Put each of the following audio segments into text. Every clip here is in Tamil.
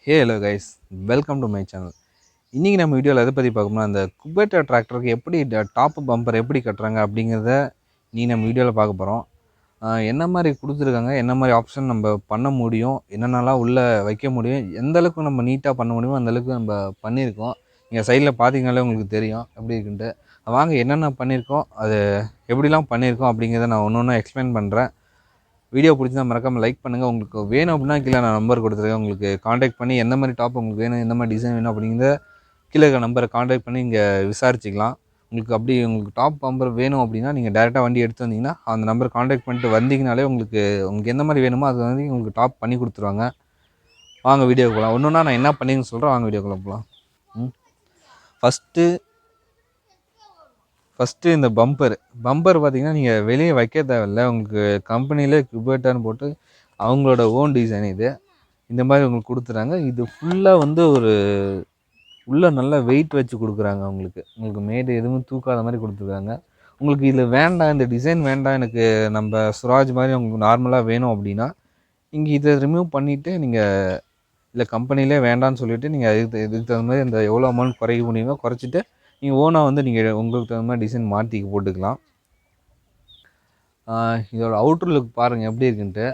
Hey hello guys, welcome to my channel. இன்றைக்கி நம்ம வீடியோவில் எதை பற்றி பார்க்கணும்னா, அந்த குபேட்டா டிராக்டருக்கு எப்படி டாப் பம்பர் எப்படி கட்டுறாங்க அப்படிங்கிறத நம்ம வீடியோவில் பார்க்க போகிறோம். என்ன மாதிரி கொடுத்துருக்காங்க, என்ன மாதிரி ஆப்ஷன் நம்ம பண்ண முடியும், என்னென்னலாம் உள்ளே வைக்க முடியும், எந்த அளவுக்கு நம்ம நீட்டாக பண்ண முடியுமோ அந்தளவுக்கு நம்ம பண்ணியிருக்கோம். நீங்கள் சைடில் பார்த்தீங்கனாலே உங்களுக்கு தெரியும் எப்படி இருக்குன்ட்டு. வாங்க என்னென்ன பண்ணியிருக்கோம், அது எப்படிலாம் பண்ணியிருக்கோம் அப்படிங்கிறத நான் ஒன்று ஒன்றா எக்ஸ்பிளைன் பண்ணுறேன். வீடியோ பிடிச்சிருந்தா மறக்காமல் லைக் பண்ணுங்கள். உங்களுக்கு வேணும் அப்படின்னா கீழே நான் நம்பர் கொடுத்துருக்கேன். உங்களுக்கு காண்டாக்ட் பண்ணி எந்த மாதிரி டாப் உங்களுக்கு வேணும், எந்த மாதிரி டிசைன் வேணும் அப்படிங்கிறத கீழே இருக்க நம்பரை காண்டாக்ட் பண்ணி இங்கே விசாரிச்சிக்கலாம். உங்களுக்கு டாப் பம்பர் வேணும் அப்படின்னா நீங்கள் டேரெக்டாக வண்டி எடுத்து வந்தீங்கன்னா அந்த நம்பரை காண்டாக்ட் பண்ணிட்டு வந்தீங்கனாலே உங்களுக்கு எந்த மாதிரி வேணுமோ அது வந்து உங்களுக்கு டாப் பண்ணி கொடுத்துருவாங்க. வாங்க வீடியோக்கு போகலாம். ஒன்று ஒன்றா நான் என்ன பண்ணிங்கன்னு சொல்கிறேன், வாங்க வீடியோக்குள்ளே போகலாம். ஃபஸ்ட்டு இந்த பம்பர் பார்த்தீங்கன்னா நீங்கள் வெளியே வைக்க தேவையில்லை. உங்களுக்கு கம்பெனிலே குபேட்டான்னு போட்டு அவங்களோட ஓன் டிசைன் இது. இந்த மாதிரி உங்களுக்கு கொடுத்துறாங்க. இது ஃபுல்லாக வந்து ஒரு உள்ளே நல்லா வெயிட் வச்சு கொடுக்குறாங்க. உங்களுக்கு மேடு எதுவும் தூக்காத மாதிரி கொடுத்துருக்காங்க. உங்களுக்கு இதில் வேண்டாம், இந்த டிசைன் வேண்டாம், எனக்கு நம்ம சுராஜ் மாதிரி உங்களுக்கு நார்மலாக வேணும் அப்படின்னா இங்கே இதை ரிமூவ் பண்ணிவிட்டு நீங்கள் இல்லை கம்பெனிலே வேண்டான்னு சொல்லிவிட்டு நீங்கள் இதுக்கு தகுந்த மாதிரி இந்த எவ்வளோ அமௌண்ட் குறைக்க முடியுமோ குறைச்சிட்டு நீங்கள் ஓனாக வந்து நீங்கள் உங்களுக்கு தகுந்த மாதிரி டிசைன் மாற்றி போட்டுக்கலாம். இதோட அவுட்ரு லுக் பாருங்கள் எப்படி இருக்குன்ட்டு.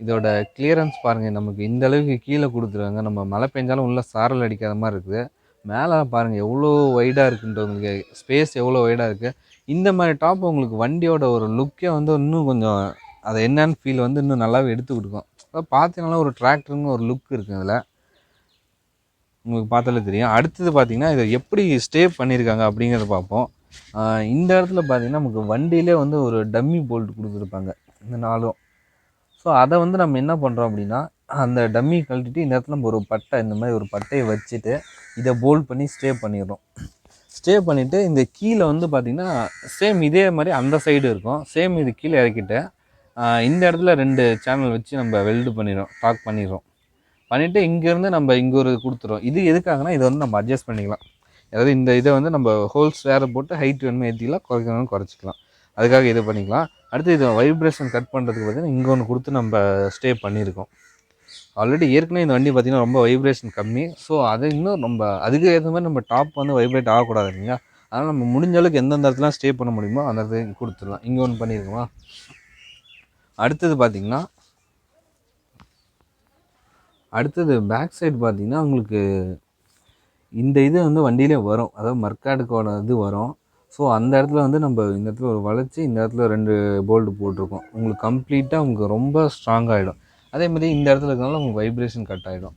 இதோட கிளியரன்ஸ் பாருங்கள், நமக்கு இந்த அளவுக்கு கீழே கொடுத்துருவாங்க. நம்ம மழை பெஞ்சாலும் உள்ளே சாரல் அடிக்காத மாதிரி இருக்குது. மேலே பாருங்கள் எவ்வளோ வைடாக இருக்குன்ட்டு, உங்களுக்கு ஸ்பேஸ் எவ்வளோ வைடாக இருக்குது. இந்த மாதிரி டாப் உங்களுக்கு வண்டியோட ஒரு லுக்கே வந்து இன்னும் கொஞ்சம் அதை என்னன்னு ஃபீல் வந்து இன்னும் நல்லாவே எடுத்து கொடுக்கும். பார்த்தீங்கன்னா ஒரு டிராக்டருன்னு ஒரு லுக் இருக்குது அதில், உங்களுக்கு பார்த்தாலே தெரியும். அடுத்தது பார்த்திங்கன்னா இதை எப்படி ஸ்டே பண்ணியிருக்காங்க அப்படிங்கிறத பார்ப்போம். இந்த இடத்துல பார்த்திங்கன்னா நமக்கு வண்டியிலே வந்து ஒரு டம்மி போல்ட் கொடுத்துருப்பாங்க இந்த நாளும். ஸோ அதை வந்து நம்ம என்ன பண்ணுறோம் அப்படின்னா அந்த டம்மி கழட்டிட்டு இந்த இடத்துல நம்ம ஒரு பட்டை, இந்த மாதிரி ஒரு பட்டையை வச்சுட்டு இதை போல்ட் பண்ணி ஸ்டே பண்ணிடுறோம். ஸ்டே பண்ணிவிட்டு இந்த கீழே வந்து பார்த்திங்கன்னா சேம் இதே மாதிரி அந்த சைடு இருக்கும். சேம் இது கீழே இறக்கிட்டு இந்த இடத்துல 2 சேனல் வச்சு நம்ம வெல்டு பண்ணிடுறோம், டாக் பண்ணிடுறோம். பண்ணிவிட்டு இங்கேருந்து நம்ம இங்கே ஒரு கொடுத்துறோம். இது எதுக்காகனா இதை வந்து நம்ம அட்ஜஸ்ட் பண்ணிக்கலாம். அதாவது இந்த இதை வந்து நம்ம ஹோல்ஸ் வேறு போட்டு ஹைட் வேணுமே ஏற்றிக்கலாம், குறைக்கணும்னு குறைச்சிக்கலாம். அதுக்காக இதை பண்ணிக்கலாம். அடுத்து இதை வைப்ரேஷன் கட் பண்ணுறதுக்கு பார்த்திங்கன்னா இங்கே ஒன்று கொடுத்து நம்ம ஸ்டே பண்ணியிருக்கோம். ஆல்ரெடி ஏற்கனவே இந்த வண்டி பார்த்திங்கன்னா ரொம்ப வைப்ரேஷன் கம்மி. ஸோ அதை இன்னும் நம்ம அதுக்கு ஏற்ற மாதிரி நம்ம டாப் வந்து வைப்ரேட் ஆகக்கூடாது இல்லைங்களா. அதனால் நம்ம முடிஞ்ச அளவுக்கு எந்தெந்த இடத்துல ஸ்டே பண்ண முடியுமோ அந்த இடத்துக்கு கொடுத்துடலாம். இங்கே ஒன்று பண்ணியிருக்கோமா. அடுத்தது பார்த்திங்கன்னா பேக் சைடு பார்த்திங்கன்னா உங்களுக்கு இந்த இது வந்து வண்டியிலே வரும், அதாவது மர்க்காடுக்கோட இது வரும். ஸோ அந்த இடத்துல வந்து நம்ம இந்த இடத்துல ஒரு வளைச்சி இந்த இடத்துல 2 போல்டு போட்டிருக்கோம். உங்களுக்கு கம்ப்ளீட்டாக உங்களுக்கு ரொம்ப ஸ்ட்ராங் ஆகிடும். அதேமாதிரி இந்த இடத்துல இருக்கிறனால உங்களுக்கு வைப்ரேஷன் கட் ஆகிடும்.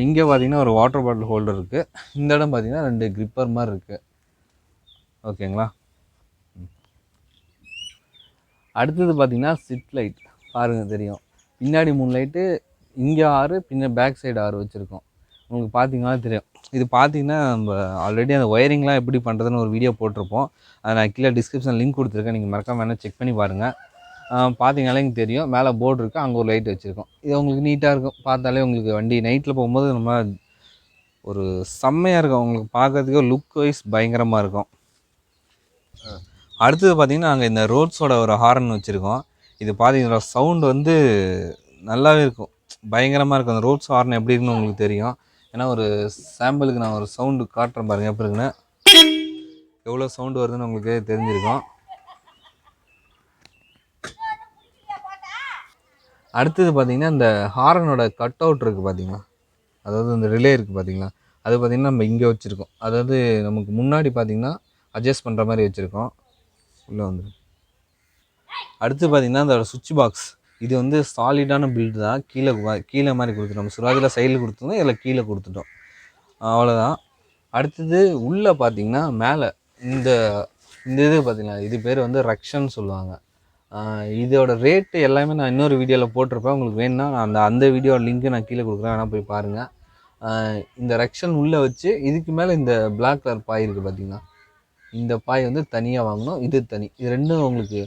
இங்கே பார்த்திங்கன்னா ஒரு வாட்டர் பாட்டில் ஹோல்டர் இருக்குது. இந்த இடம் பார்த்திங்கன்னா 2 கிரிப்பர் மாதிரி இருக்குது. ஓகேங்களா. அடுத்தது பார்த்திங்கன்னா சிட் லைட் பாருங்கள் தெரியும். பின்னாடி 3 லைட்டு, இங்கே 6, பின்ன பேக் சைடு 6 வச்சுருக்கோம். உங்களுக்கு பார்த்தீங்கன்னா தெரியும். இது பார்த்தீங்கன்னா நம்ம ஆல்ரெடி அந்த ஒயரிங்லாம் எப்படி பண்ணுறதுன்னு ஒரு வீடியோ போட்டிருப்போம். அதை நான் கீழே டிஸ்கிரிப்ஷன் லிங்க் கொடுத்துருக்கேன், நீங்கள் மறக்காம வேணால் செக் பண்ணி பாருங்கள். பார்த்தீங்கனாலே எனக்கு தெரியும். மேலே போர்டு இருக்குது, அங்கே ஒரு லைட் வச்சுருக்கோம். இது உங்களுக்கு நீட்டாக இருக்கும். பார்த்தாலே உங்களுக்கு வண்டி நைட்டில் போகும்போது நம்ம ஒரு செம்மையாக இருக்கும். உங்களுக்கு பார்க்குறதுக்கு லுக் வைஸ் பயங்கரமாக இருக்கும். அடுத்தது பார்த்திங்கன்னா நாங்கள் இந்த ரோட்ஸோட ஒரு ஹாரன் வச்சுருக்கோம். இது பார்த்தீங்கன்னா சவுண்டு வந்து நல்லாவே இருக்கும், பயங்கரமாக இருக்கும். அந்த ரோட்ஸ் ஹார்ன் எப்படி இருக்குன்னு உங்களுக்கு தெரியும். ஏன்னா ஒரு சாம்பிளுக்கு நான் ஒரு சவுண்டு காட்டுறேன் பாருங்கள் எப்படி இருக்குன்னு. எவ்வளோ சவுண்டு வருதுன்னு உங்களுக்கு தெரிஞ்சிருக்கும். அடுத்தது பார்த்திங்கன்னா இந்த ஹாரனோட கட் அவுட் இருக்குது பார்த்திங்களா, அதாவது இந்த ரிலே இருக்குது பார்த்திங்களா, அது பார்த்திங்கன்னா நம்ம இங்கே வச்சுருக்கோம். அதாவது நமக்கு முன்னாடி பார்த்திங்கன்னா அட்ஜஸ்ட் பண்ணுற மாதிரி வச்சுருக்கோம். உள்ளே வந்து அடுத்து பார்த்திங்கன்னா இந்த சுவிட்ச் பாக்ஸ், இது வந்து சாலிடான பில்டு தான். கீழே மாதிரி கொடுத்துட்டோம். நம்ம சுராஜில் சைடில் கொடுத்துருந்தோம், இதில் கீழே கொடுத்துட்டோம், அவ்வளோதான். அடுத்தது உள்ளே பார்த்திங்கன்னா மேலே இந்த இது பார்த்திங்கன்னா இது பேர் வந்து ரக்ஷன் சொல்லுவாங்க. இதோட ரேட்டு எல்லாமே நான் இன்னொரு வீடியோவில் போட்டிருப்பேன். உங்களுக்கு வேணும்னா நான் அந்த வீடியோட லிங்க்கு நான் கீழே கொடுக்குறேன், வேணால் போய் பாருங்கள். இந்த ரக்ஷன் உள்ளே வச்சு இதுக்கு மேலே இந்த பிளாக் கலர் பாய் இருக்குது பார்த்திங்கன்னா, இந்த பாய் வந்து தனியாக வாங்கணும், இது தனி. இது ரெண்டும் உங்களுக்கு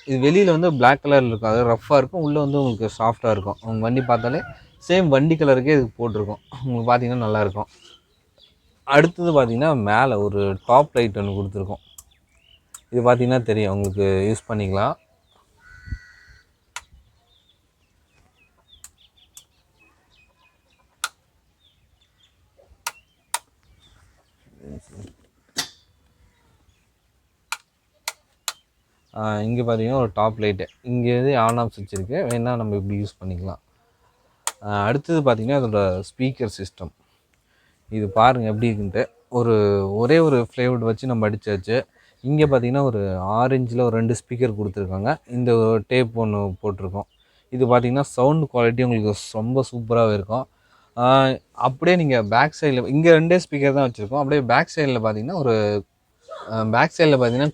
இது வெளியில் வந்து பிளாக் கலரில் இருக்கும், அது ரஃப்பாக இருக்கும். உள்ளே வந்து உங்களுக்கு சாஃப்டாக இருக்கும். உங்கள் வண்டி பார்த்தாலே சேம் வண்டி கலருக்கே இதுக்கு போட்டிருக்கோம். உங்களுக்கு பார்த்திங்கன்னா நல்லாயிருக்கும். அடுத்தது பார்த்திங்கன்னா மேலே ஒரு டாப் லைட் ஒன்று கொடுத்துருக்கோம். இது பார்த்திங்கன்னா தெரியும், உங்களுக்கு யூஸ் பண்ணிக்கலாம். இங்கே பார்த்தீங்கன்னா ஒரு டாப் லைட்டு இங்கே ஆன் ஆஃப் சுவிட்ச் இருக்குது, வேணால் நம்ம இப்படி யூஸ் பண்ணிக்கலாம். அடுத்தது பார்த்திங்கன்னா அதோட ஸ்பீக்கர் சிஸ்டம். இது பாருங்கள் எப்படி இருக்குன்ட்டு. ஒரே ஒரு ஃப்ளேவுட் வச்சு நம்ம அடித்தாச்சு. இங்கே பார்த்திங்கன்னா ஒரு 6 இன்ச்சில் ஒரு 2 ஸ்பீக்கர் கொடுத்துருக்காங்க. இந்த டேப் ஒன்று போட்டிருக்கோம். இது பார்த்திங்கன்னா சவுண்ட் குவாலிட்டி உங்களுக்கு ரொம்ப சூப்பராகவே இருக்கும். அப்படியே நீங்கள் பேக் சைடில் இங்கே 2 ஸ்பீக்கர் தான் வச்சுருக்கோம். அப்படியே பேக் சைடில் பார்த்தீங்கன்னா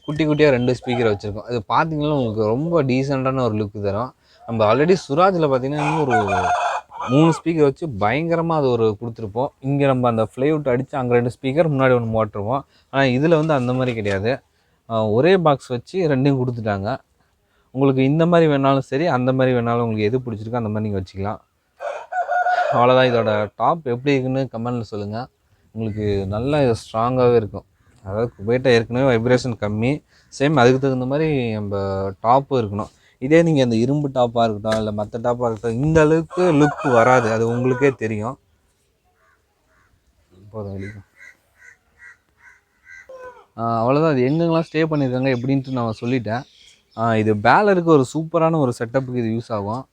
குட்டி குட்டியாக 2 ஸ்பீக்கர் வச்சுருக்கோம். அது பார்த்தீங்கன்னா உங்களுக்கு ரொம்ப டீசெண்டான ஒரு லுக் தரும். நம்ம ஆல்ரெடி சுராஜில் பார்த்தீங்கன்னா இன்னும் ஒரு 3 ஸ்பீக்கர் வச்சு பயங்கரமாக அது ஒரு கொடுத்துருப்போம். இங்கே நம்ம அந்த ஃப்ளைவுட் அடித்து அங்கே 2 ஸ்பீக்கர் முன்னாடி ஒன்று போட்டிருப்போம். ஆனால் இதில் அந்த மாதிரி கிடையாது. ஒரே பாக்ஸ் வச்சு 2யும் கொடுத்துட்டாங்க. உங்களுக்கு இந்த மாதிரி வேணாலும் சரி, அந்த மாதிரி வேணாலும் உங்களுக்கு எது பிடிச்சிருக்கோ அந்த மாதிரி நீங்கள் வச்சுக்கலாம். அவ்வளோதான். இதோட டாப் எப்படி இருக்குன்னு கமெண்டில் சொல்லுங்கள். உங்களுக்கு நல்லா இது ஸ்ட்ராங்காகவே இருக்கும். அதாவது குபேட்டா ஏற்கனவே வைப்ரேஷன் கம்மி, சேம் அதுக்கு தகுந்த மாதிரி நம்ம டாப்பும் இருக்கணும். இதே நீங்கள் அந்த இரும்பு டாப்பாக இருக்கட்டும் இல்லை மற்ற டாப்பாக இருக்கட்டும் இந்த அளவுக்கு லுக் வராது, அது உங்களுக்கே தெரியும். போதும். அவ்வளோதான். அது எங்கெங்கெல்லாம் ஸ்டே பண்ணியிருக்காங்க எப்படின்ட்டு நான் சொல்லிட்டேன். இது பேலருக்கு ஒரு சூப்பரான ஒரு செட்டப்புக்கு இது யூஸ் ஆகும்.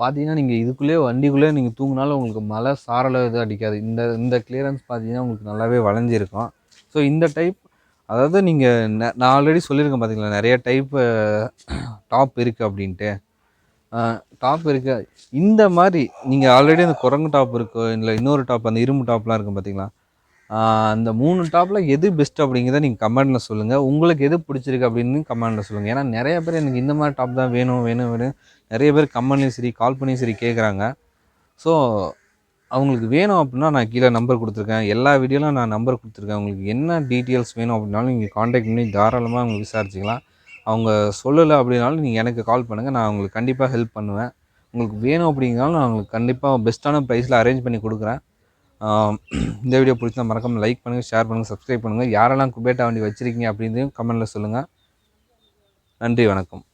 பார்த்தீங்கன்னா நீங்கள் இதுக்குள்ளேயே வண்டிக்குள்ளேயே நீங்கள் தூங்கினாலும் உங்களுக்கு மழை சாரலோ எதுவும் அடிக்காது. இந்த கிளியரன்ஸ் பார்த்தீங்கன்னா உங்களுக்கு நல்லாவே வளைஞ்சிருக்கும். ஸோ இந்த டைப், அதாவது நீங்கள் நான் ஆல்ரெடி சொல்லியிருக்கேன் பார்த்தீங்களா, நிறைய டைப்பு டாப் இருக்குது அப்படின்ட்டு. டாப் இருக்குது. இந்த மாதிரி நீங்கள் ஆல்ரெடி அந்த குரங்கு டாப் இருக்கும், இல்லை இன்னொரு டாப் அந்த இரும்பு டாப்லாம் இருக்கும் பார்த்தீங்களா, அந்த 3 டாப்பில் எது பெஸ்ட் அப்படிங்கிறத நீங்கள் கமெண்டில் சொல்லுங்கள். உங்களுக்கு எது பிடிச்சிருக்கு அப்படின்னு கமெண்டில் சொல்லுங்கள். ஏன்னா நிறைய பேர் எனக்கு இந்த மாதிரி டாப் தான் வேணும் நிறைய பேர் கமெண்ட்லேயும் சரி கால் பண்ணியும் சரி கேட்குறாங்க. ஸோ அவங்களுக்கு வேணும் அப்படின்னா நான் கீழே நம்பர் கொடுத்துருக்கேன். எல்லா வீடியோலாம் நான் நம்பர் கொடுத்துருக்கேன். உங்களுக்கு என்ன டீட்டெயில்ஸ் வேணும் அப்படின்னாலும் நீங்கள் காண்டாக்ட் பண்ணி தாராளமாக அவங்க விசாரிச்சிக்கலாம். அவங்க சொல்லலை அப்படின்னாலும் நீங்கள் எனக்கு கால் பண்ணுங்கள், நான் உங்களுக்கு கண்டிப்பாக ஹெல்ப் பண்ணுவேன். உங்களுக்கு வேணும் அப்படிங்கிறனாலும் நான் உங்களுக்கு கண்டிப்பாக பெஸ்ட்டான ப்ரைஸில் அரேஞ்ச் பண்ணி கொடுக்குறேன். இந்த வீடியோ பிடிச்சா மறக்காமல் லைக் பண்ணுங்கள், ஷேர் பண்ணுங்கள், சப்ஸ்கிரைப் பண்ணுங்கள். யாரெல்லாம் குபேட்டா வண்டி வச்சுருக்கீங்க அப்படின்றதையும் கமெண்ட்டில் சொல்லுங்கள். நன்றி, வணக்கம்.